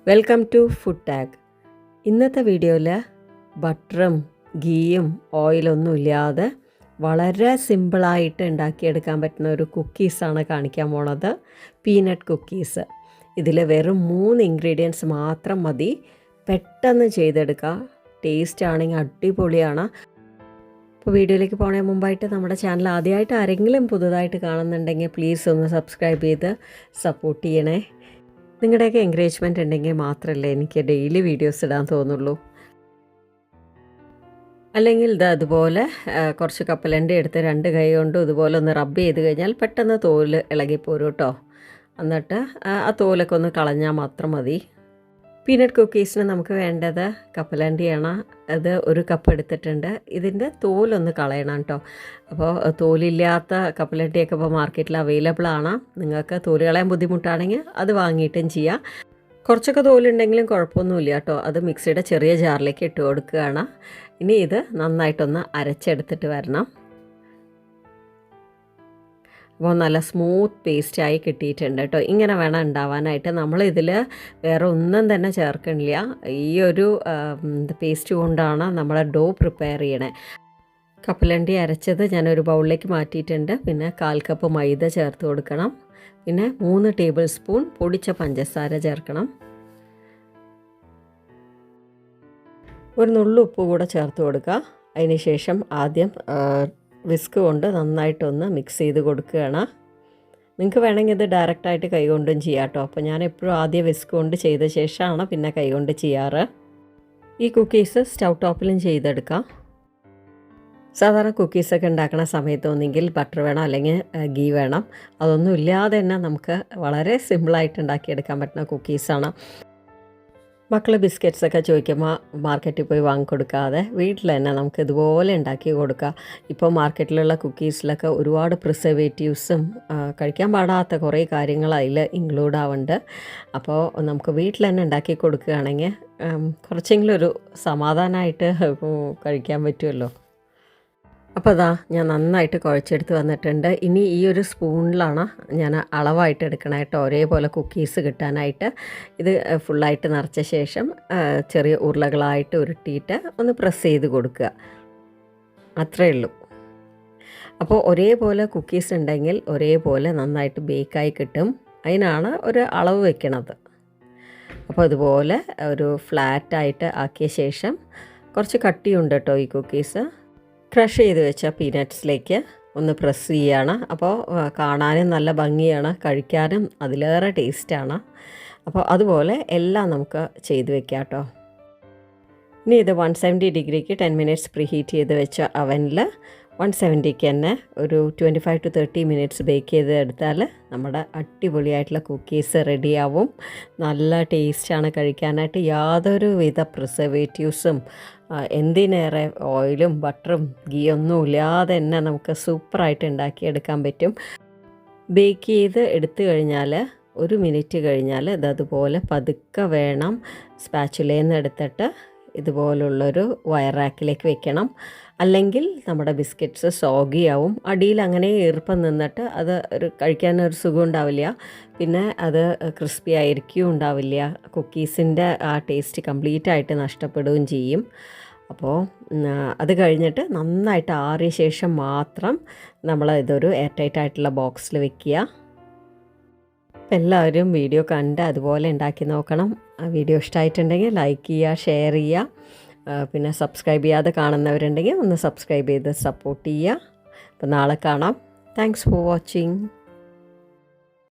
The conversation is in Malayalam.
Welcome to food tag. ഇന്നത്തെ വീഡിയോയിൽ ബട്ടറും ഗീയും ഓയിലൊന്നും ഇല്ലാതെ വളരെ സിമ്പിളായിട്ട് ഉണ്ടാക്കിയെടുക്കാൻ പറ്റുന്ന ഒരു കുക്കീസാണ് കാണിക്കാൻ പോണത്. Peanut cookies. ഇതിൽ വെറും 3 ഇൻഗ്രീഡിയൻസ് മാത്രം മതി, പെട്ടെന്ന് ചെയ്തെടുക്കുക. ടേസ്റ്റ് ആണെങ്കിൽ അടിപൊളിയാണ്. അപ്പോൾ വീഡിയോയിലേക്ക് പോകുന്നതിന് മുമ്പായിട്ട് നമ്മുടെ ചാനൽ ആദ്യമായിട്ട് ആരെങ്കിലും പുതുതായിട്ട് കാണുന്നുണ്ടെങ്കിൽ പ്ലീസ് ഒന്ന് സബ്സ്ക്രൈബ് ചെയ്ത് സപ്പോർട്ട് ചെയ്യണേ. നിങ്ങളുടെയൊക്കെ എൻകറേജ്മെൻറ്റ് ഉണ്ടെങ്കിൽ മാത്രമല്ലേ എനിക്ക് ഡെയിലി വീഡിയോസ് ഇടാൻ തോന്നുള്ളൂ. അല്ലെങ്കിൽ അതുപോലെ കുറച്ച് കപ്പലണ്ടി എടുത്ത് 2 കൈ കൊണ്ടും ഇതുപോലെ ഒന്ന് റബ്ബ് ചെയ്ത് കഴിഞ്ഞാൽ പെട്ടെന്ന് തോല് ഇളകിപ്പോരും കേട്ടോ. എന്നിട്ട് ആ തോലൊക്കെ ഒന്ന് കളഞ്ഞാൽ മാത്രം മതി. പീനട്ട് കുക്കീസിന് നമുക്ക് വേണ്ടത് കപ്പലണ്ടിയാണ്. അത് 1 കപ്പ് എടുത്തിട്ടുണ്ട്. ഇതിൻ്റെ തോലൊന്ന് കളയണം കേട്ടോ. അപ്പോൾ തോലില്ലാത്ത കപ്പലണ്ടിയൊക്കെ ഇപ്പോൾ മാർക്കറ്റിൽ അവൈലബിൾ ആണ്. നിങ്ങൾക്ക് തോല് കളയാൻ ബുദ്ധിമുട്ടാണെങ്കിൽ അത് വാങ്ങിയിട്ടും ചെയ്യാം. കുറച്ചൊക്കെ തോലുണ്ടെങ്കിലും കുഴപ്പമൊന്നുമില്ല കേട്ടോ. അത് മിക്സിയുടെ ചെറിയ ജാറിലേക്ക് ഇട്ട് കൊടുക്കുകയാണ്. ഇനി ഇത് നന്നായിട്ടൊന്ന് അരച്ചെടുത്തിട്ട് വരണം. അപ്പോൾ നല്ല സ്മൂത്ത് പേസ്റ്റായി കിട്ടിയിട്ടുണ്ട് കേട്ടോ. ഇങ്ങനെ വേണം ഉണ്ടാവാനായിട്ട്. നമ്മളിതിൽ വേറെ ഒന്നും തന്നെ ചേർക്കണില്ല. ഈ ഒരു പേസ്റ്റ് കൊണ്ടാണ് നമ്മൾ ഡോ പ്രിപ്പയർ ചെയ്യണേ. കപ്പലണ്ടി അരച്ചത് ഞാനൊരു ബൗളിലേക്ക് മാറ്റിയിട്ടുണ്ട്. പിന്നെ 1/4 കപ്പ് മൈദ ചേർത്ത് കൊടുക്കണം. പിന്നെ 3 ടേബിൾ സ്പൂൺ പൊടിച്ച പഞ്ചസാര ചേർക്കണം. ഒരു നുള്ളു ഉപ്പ് കൂടെ ചേർത്ത് കൊടുക്കുക. അതിന് ശേഷം ആദ്യം വിസ്ക് കൊണ്ട് നന്നായിട്ടൊന്ന് മിക്സ് ചെയ്ത് കൊടുക്കുകയാണ്. നിങ്ങൾക്ക് വേണമെങ്കിൽ ഇത് ഡയറക്റ്റായിട്ട് കൈകൊണ്ടും ചെയ്യാം കേട്ടോ. അപ്പോൾ ഞാൻ എപ്പോഴും ആദ്യം വിസ്ക് കൊണ്ട് ചെയ്ത ശേഷമാണ് പിന്നെ കൈകൊണ്ട് ചെയ്യാറ്. ഈ കുക്കീസ് സ്റ്റൗ ടോപ്പിലും ചെയ്തെടുക്കാം. സാധാരണ കുക്കീസൊക്കെ ഉണ്ടാക്കുന്ന സമയത്ത് ഒന്നെങ്കിൽ ബട്ടർ വേണം അല്ലെങ്കിൽ ഗീ വേണം. അതൊന്നും ഇല്ലാതെ തന്നെ നമുക്ക് വളരെ സിമ്പിളായിട്ട് ഉണ്ടാക്കിയെടുക്കാൻ പറ്റുന്ന കുക്കീസാണ്. മക്കൾ ബിസ്ക്കറ്റ്സൊക്കെ ചോദിക്കുമ്പോൾ മാർക്കറ്റിൽ പോയി വാങ്ങിക്കൊടുക്കാതെ വീട്ടിൽ തന്നെ നമുക്ക് ഇതുപോലെ ഉണ്ടാക്കി കൊടുക്കുക. ഇപ്പോൾ മാർക്കറ്റിലുള്ള കുക്കീസിലൊക്കെ ഒരുപാട് പ്രിസർവേറ്റീവ്സും കഴിക്കാൻ പാടാത്ത കുറേ കാര്യങ്ങൾ അതിൽ ഇൻക്ലൂഡ് ആവുന്നുണ്ട്. അപ്പോൾ നമുക്ക് വീട്ടിൽ തന്നെ ഉണ്ടാക്കി കൊടുക്കുകയാണെങ്കിൽ കുറച്ചെങ്കിലും ഒരു സമാധാനമായിട്ട് കഴിക്കാൻ പറ്റുമല്ലോ. അപ്പോൾ അതാ ഞാൻ നന്നായിട്ട് കുഴച്ചെടുത്ത് വന്നിട്ടുണ്ട്. ഇനി ഈ ഒരു സ്പൂണിലാണ് ഞാൻ അളവായിട്ട് എടുക്കണം കേട്ടോ, ഒരേപോലെ കുക്കീസ് കിട്ടാനായിട്ട്. ഇത് ഫുള്ളായിട്ട് നിറച്ച ശേഷം ചെറിയ ഉരുളകളായിട്ട് ഉരുട്ടിയിട്ട് ഒന്ന് പ്രസ് ചെയ്ത് കൊടുക്കുക. അത്രയേ ഉള്ളൂ. അപ്പോൾ ഒരേപോലെ കുക്കീസ് ഉണ്ടെങ്കിൽ ഒരേപോലെ നന്നായിട്ട് ബേക്കായി കിട്ടും. അതിനാണ് ഒരു അളവ് വെക്കണത്. അപ്പോൾ അതുപോലെ ഒരു ഫ്ലാറ്റായിട്ട് ആക്കിയ ശേഷം കുറച്ച് കട്ടിയുണ്ട് കേട്ടോ ഈ കുക്കീസ്. ക്രഷ് ചെയ്ത് വെച്ച പീനട്ട്സിലേക്ക് ഒന്ന് പ്രസ് ചെയ്യുകയാണ്. അപ്പോൾ കാണാനും നല്ല ഭംഗിയാണ്, കഴിക്കാനും അതിലേറെ ടേസ്റ്റാണ്. അപ്പോൾ അതുപോലെ എല്ലാം നമുക്ക് ചെയ്ത് വെക്കാം കേട്ടോ. ഇനി ഇത് 170 ഡിഗ്രിക്ക് 10 മിനിറ്റ്സ് പ്രീ ഹീറ്റ് ചെയ്ത് വെച്ച അവനിൽ 170ക്ക് തന്നെ ഒരു 25 to 30 മിനിറ്റ്സ് ബേക്ക് ചെയ്ത് എടുത്താൽ നമ്മുടെ അടിപൊളിയായിട്ടുള്ള കുക്കീസ് റെഡിയാവും. നല്ല ടേസ്റ്റാണ് കഴിക്കാനായിട്ട്. യാതൊരു വിധ പ്രിസർവേറ്റീവ്സും എന്തിനേറെ ഓയിലും ബട്ടറും ഗീയൊന്നും ഇല്ലാതെ തന്നെ നമുക്ക് സൂപ്പറായിട്ട് ഉണ്ടാക്കിയെടുക്കാൻ പറ്റും. ബേക്ക് ചെയ്ത് എടുത്തു കഴിഞ്ഞാൽ 1 മിനിറ്റ് കഴിഞ്ഞാൽ ഇതതുപോലെ പതുക്കെ വേണം സ്പാച്ചുലയിൽ നിന്ന് എടുത്തിട്ട് ഇതുപോലുള്ളൊരു വയർ റാക്കിലേക്ക് വെക്കണം. അല്ലെങ്കിൽ നമ്മുടെ ബിസ്ക്കറ്റ്സ് സോഗിയാവും. അടിയിൽ അങ്ങനെ ഈർപ്പം നിന്നിട്ട് അത് കഴിക്കാനൊരു സുഖം ഉണ്ടാവില്ല. പിന്നെ അത് ക്രിസ്പി ആയിരിക്കും ഉണ്ടാവില്ല. കുക്കീസിൻ്റെ ആ ടേസ്റ്റ് കംപ്ലീറ്റ് ആയിട്ട് നഷ്ടപ്പെടുകയും ചെയ്യും. അപ്പോൾ അത് കഴിഞ്ഞിട്ട് നന്നായിട്ട് ആറിയ ശേഷം മാത്രം നമ്മൾ ഇതൊരു എയർ ടൈറ്റ് ആയിട്ടുള്ള ബോക്സിൽ വെക്കുക. അപ്പോൾ എല്ലാവരും വീഡിയോ കണ്ട് അതുപോലെ ഉണ്ടാക്കി നോക്കണം. വീഡിയോ ഇഷ്ടമായിട്ടുണ്ടെങ്കിൽ ലൈക്ക് ചെയ്യുക, ഷെയർ ചെയ്യുക. പിന്നെ സബ്സ്ക്രൈബ് ചെയ്യാതെ കാണുന്നവരുണ്ടെങ്കിൽ ഒന്ന് സബ്സ്ക്രൈബ് ചെയ്ത് സപ്പോർട്ട് ചെയ്യുക. അപ്പോൾ നാളെ കാണാം. Thanks for watching.